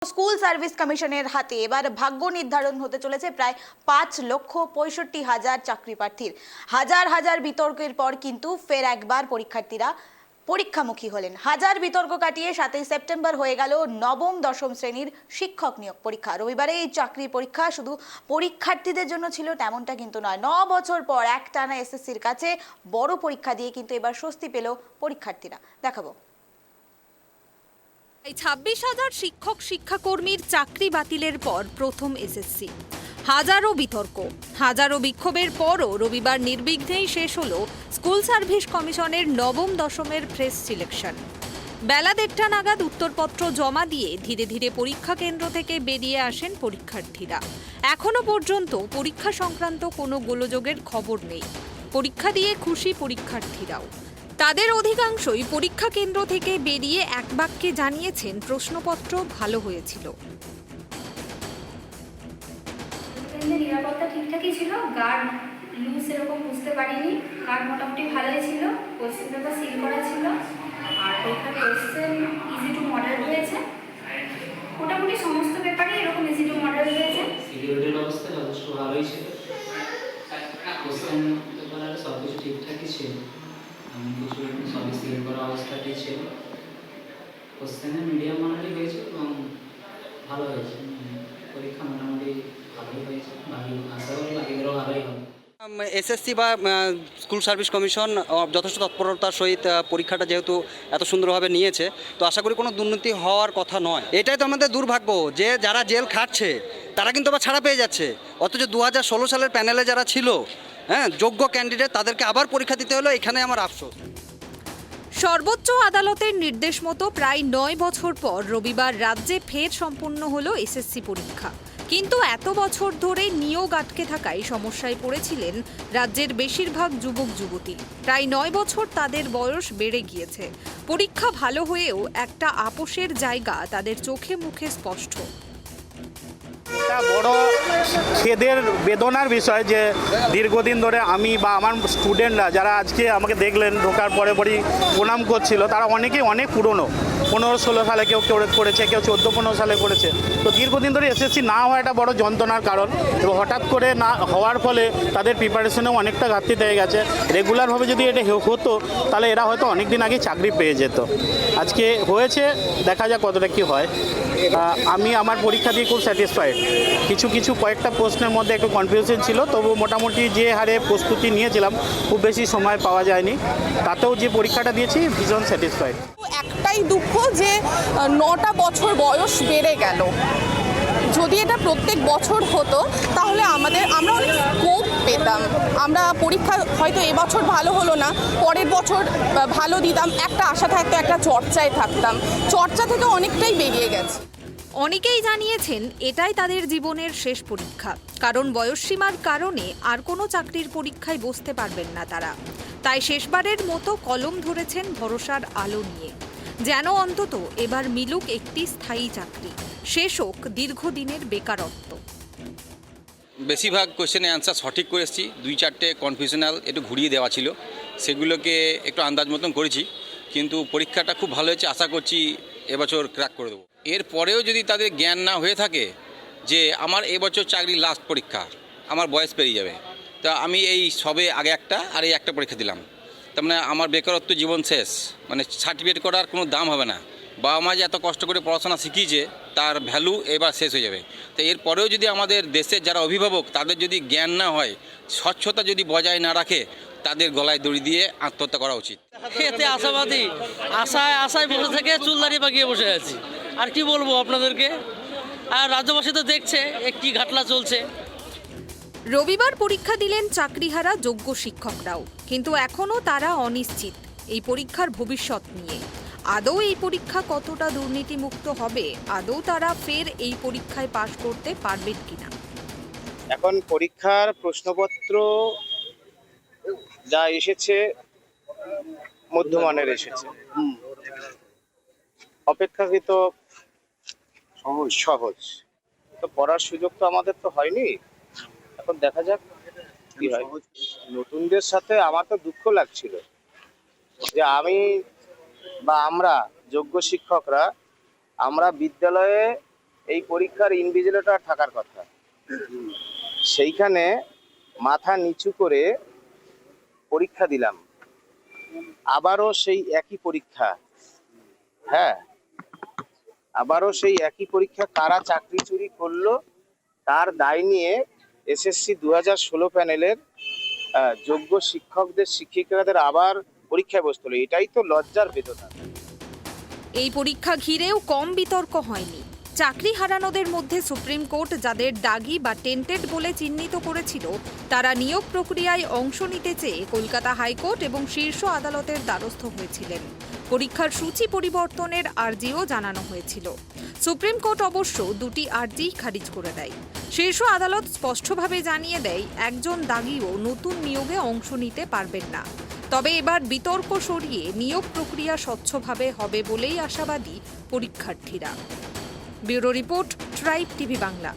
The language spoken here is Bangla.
স্কুল সার্ভিস কমিশনের হাতে এবার ভাগ্য নির্ধারণ হতে চলেছে প্রায় 5,65,000 চাকরি প্রার্থীর। হাজার হাজার বিতর্কের পর কিন্তু ফের একবার পরীক্ষার্থীরা পরীক্ষামুখী হলেন। হাজার বিতর্ক কাটিয়ে 7ই সেপ্টেম্বর হয়ে গেল নবম দশম শ্রেণীর শিক্ষক নিয়োগ পরীক্ষা। রবিবারে এই চাকরি পরীক্ষা শুধু পরীক্ষার্থীদের জন্য ছিল তেমনটা কিন্তু নয়। 9 বছর পর একটানা এসএসসির কাছে বড় পরীক্ষা দিয়ে কিন্তু এবার স্বস্তি পেল পরীক্ষার্থীরা। দেখাবো। এই 26,000 শিক্ষক শিক্ষাকর্মীর চাকরি বাতিলের পর প্রথম এসএসসি। হাজারো বিতর্ক, হাজারো বিক্ষোভের পরও রবিবার নির্বিঘ্নেই শেষ হলো স্কুল সার্ভিস কমিশনের নবম দশমের ফ্রেশ সিলেকশন। বেলা 1:30 নাগাদ উত্তরপত্র জমা দিয়ে ধীরে ধীরে পরীক্ষা কেন্দ্র থেকে বেরিয়ে আসেন পরীক্ষার্থীরা। এখনো পর্যন্ত পরীক্ষা সংক্রান্ত কোনো গোলযোগের খবর নেই। পরীক্ষা দিয়ে খুশি পরীক্ষার্থীরাও। তাদের অধিকাংশই পরীক্ষা কেন্দ্র থেকে বেরিয়ে এক বাক্যে জানিয়েছেন প্রশ্নপত্র ভালো হয়েছিল। নিরাপত্তা ঠিকঠাকই ছিল, গার্ড লুজ এরকম বুঝতে পারিনি, গার্ড মোটামুটি ভালোই ছিল, কোশ্চেন পেপার সিল করা ছিল, আর পরীক্ষার কোশ্চেন ইজি টু মডারেট হয়েছে, মোটামুটি সমস্ত পেপারে এরকম ইজি টু মডারেট হয়েছে। সিকিউরিটির ব্যবস্থা যথেষ্ট ভালোই ছিল, কোশ্চেন পেপার আর সব কিছু ঠিকঠাকই ছিল, কিছু সবই সিল করা অবস্থাতেই ছিল। কোশ্চেনে মিডিয়াম মানেরই হয়েছে এবং ভালো হয়েছে, পরীক্ষা মোটামুটি ভালোই হয়েছে, বাকি আশা করি বাকিদেরও ভালোই হবে। এসএসসি বা স্কুল সার্ভিস কমিশন যথেষ্ট তৎপরতার সহিত পরীক্ষাটা যেহেতু এত সুন্দরভাবে নিয়েছে, তো আশা করি কোনো দুর্নীতি হওয়ার কথা নয়। এটাই তো আমাদের দুর্ভাগ্য যে যারা জেল খাটছে তারা কিন্তু আবার ছাড়া পেয়ে যাচ্ছে, অথচ 2016 সালের প্যানেলে যারা ছিল যোগ্য ক্যান্ডিডেট তাদেরকে আবার পরীক্ষা দিতে হলো। এখানে আমার আফসোস। সর্বোচ্চ আদালতের নির্দেশ মতো প্রায় 9 বছর পর রবিবার রাজ্যে ফের সম্পন্ন হলো এসএসসি পরীক্ষা। কিন্তু এত বছর ধরে নিয়োগ আটকে থাকায় সমস্যায় পড়েছিলেন রাজ্যের বেশিরভাগ যুবক যুবতী। প্রায় 9 বছর তাদের বয়স বেড়ে গিয়েছে। পরীক্ষা ভালো হয়েও একটা আপোষের জায়গা তাদের চোখে মুখে স্পষ্ট। এটা বড় খেদের বেদনার বিষয় যে দীর্ঘদিন ধরে আমি বা আমার স্টুডেন্টরা যারা আজকে আমাকে দেখলেন ঢোকার পরে পরই প্রণাম করছিল, তারা অনেকেই অনেক পুরনো, 15-16 সালে কেউ করেছে, কেউ 14-15 সালে করেছে। তো দীর্ঘদিন ধরে এসএসসি না হওয়া একটা বড় যন্ত্রণার কারণ, এবং হঠাৎ করে না হওয়ার ফলে তাদের প্রিপারেশনেও অনেকটা ঘাটতি হয়ে গেছে। রেগুলারভাবে যদি এটা হতো তাহলে এরা হয়তো অনেক দিন আগে চাকরি পেয়ে যেত। আজকে হয়েছে, দেখা যাক কতটা কী হয়। আমি আমার পরীক্ষা দিয়ে খুব স্যাটিসফাইড। কিছু কয়েকটা প্রশ্নের মধ্যে একটু কনফিউশন ছিল, তবু মোটামুটি যে হারে প্রস্তুতি নিয়েছিলাম খুব বেশি সময় পাওয়া যায়নি, তাতেও যে পরীক্ষাটা দিয়েছি ভীষণ স্যাটিসফাইড। একটাই দুঃখ যে 9টা বছর বয়স বেড়ে গেল। যদি এটা প্রত্যেক বছর হতো তাহলে আমরা অনেক স্কোপ পেতাম। আমরা পরীক্ষা হয়তো এবছর ভালো হলো না, পরের বছর ভালো দিতাম, একটা আশা থাকতো, একটা চর্চায় থাকতাম। চর্চা থেকে অনেকটাই বেরিয়ে গেছে। অনেকেই জানিয়েছেন এটাই তাদের জীবনের শেষ পরীক্ষা, কারণ বয়সসীমার কারণে আর কোনো চাকরির পরীক্ষায় বসতে পারবেন না তারা। তাই শেষবারের মতো কলম ধরেছেন ভরসার আলো নিয়ে, যেন অন্তত এবার মিলুক একটি স্থায়ী চাকরি, শেষ হোক দীর্ঘদিনের বেকারত্ব। বেশিরভাগ কোয়েশ্চেনের অ্যান্সার সঠিক করে এসেছি, 2-4টে কনফিউশনাল একটু ঘুরিয়ে দেওয়া ছিল, সেগুলোকে একটু আন্দাজ মতন করেছি। কিন্তু পরীক্ষাটা খুব ভালো হয়েছে, আশা করছি এবছর ক্র্যাক করে দেবো। এরপরেও যদি তাদের জ্ঞান না হয়ে থাকে যে আমার এবছর চাকরির লাস্ট পরীক্ষা, আমার বয়স পেরিয়ে যাবে, তা আমি এই সবে আগে একটা আর এই একটা পরীক্ষা দিলাম, তার মানে আমার বেকারত্ব জীবন শেষ, মানে সার্টিফিকেট করার কোনো দাম হবে না। বাবা মা যে এত কষ্ট করে পড়াশোনা শিখিয়েছে তার ভ্যালু এবার শেষ হয়ে যাবে। তো এরপরেও যদি আমাদের দেশের যারা অভিভাবক তাদের যদি জ্ঞান না হয়, স্বচ্ছতা যদি বজায় না রাখে, তাদের গলায় দড়ি দিয়ে আত্মহত্যা করা উচিত। এতে আশাবাদী, আশায় বসে থেকে চুল দাঁড়িয়ে পাকিয়ে বসে আছি। আর কি বলবো আপনাদেরকে, আর রাজ্যবাসী তো দেখছে কি ঘাটলা চলছে। রবিবার পরীক্ষা দিলেন চাকরিহারা যোগ্য শিক্ষকরাও, কিন্তু এখনও তারা অনিশ্চিত এই পরীক্ষার ভবিষ্যৎ নিয়ে। আদৌ এই পরীক্ষা কতটা দুর্নীতিমুক্ত হবে, আদৌ তারা ফের এই পরীক্ষায় পাশ করতে পারবেন কিনা। এখন পরীক্ষার প্রশ্নপত্র যা এসেছে মধ্যমানের এসেছে, অপেক্ষাকৃত সহজ। তো পড়ার সুযোগ তো আমাদের তো হয়নি, এখন দেখা যাক কি হয়। নতুনদের সাথে আমার তো দুঃখ লাগছিল যে আমি বা আমরা যোগ্য শিক্ষকরা আমরা বিদ্যালয়ে এই পরীক্ষার ইনভিজিলেটর থাকার কথা, সেইখানে মাথা নিচু করে পরীক্ষা দিলাম, আবারও সেই একই পরীক্ষা। হ্যাঁ, আবারও সেই একই পরীক্ষা। কারা চাকরি চুরি করলো তার দায় নিয়ে এসএসসি 2016 প্যানেলের যোগ্য শিক্ষকদের শিক্ষিকাদের আবার পরীক্ষায় বসতে হলো। এটাই তো লজ্জার বেদনা। এই পরীক্ষা ঘিরেও কম বিতর্ক হয়নি। চাকরি হারানোদের মধ্যে সুপ্রিম কোর্ট যাদের দাগি বা টেন্টেড বলে চিহ্নিত করেছিল, তারা নিয়োগ প্রক্রিয়ায় অংশ নিতে চেয়ে কলকাতা হাইকোর্ট এবং শীর্ষ আদালতের দ্বারস্থ হয়েছিলেন। পরীক্ষার সূচি পরিবর্তনের আর্জিও জানানো হয়েছিল। সুপ্রিম কোর্ট অবশ্য দুটি আর্জি খারিজ করে দেয়। শীর্ষ আদালত স্পষ্টভাবে জানিয়ে দেয় একজন দাগিও নতুন নিয়োগে অংশ নিতে পারবেন না। তবে এবার বিতর্ক সরিয়ে নিয়োগ প্রক্রিয়া স্বচ্ছভাবে হবে বলেই আশাবাদী পরীক্ষার্থীরা। Bureau report, tribe TV Bangla.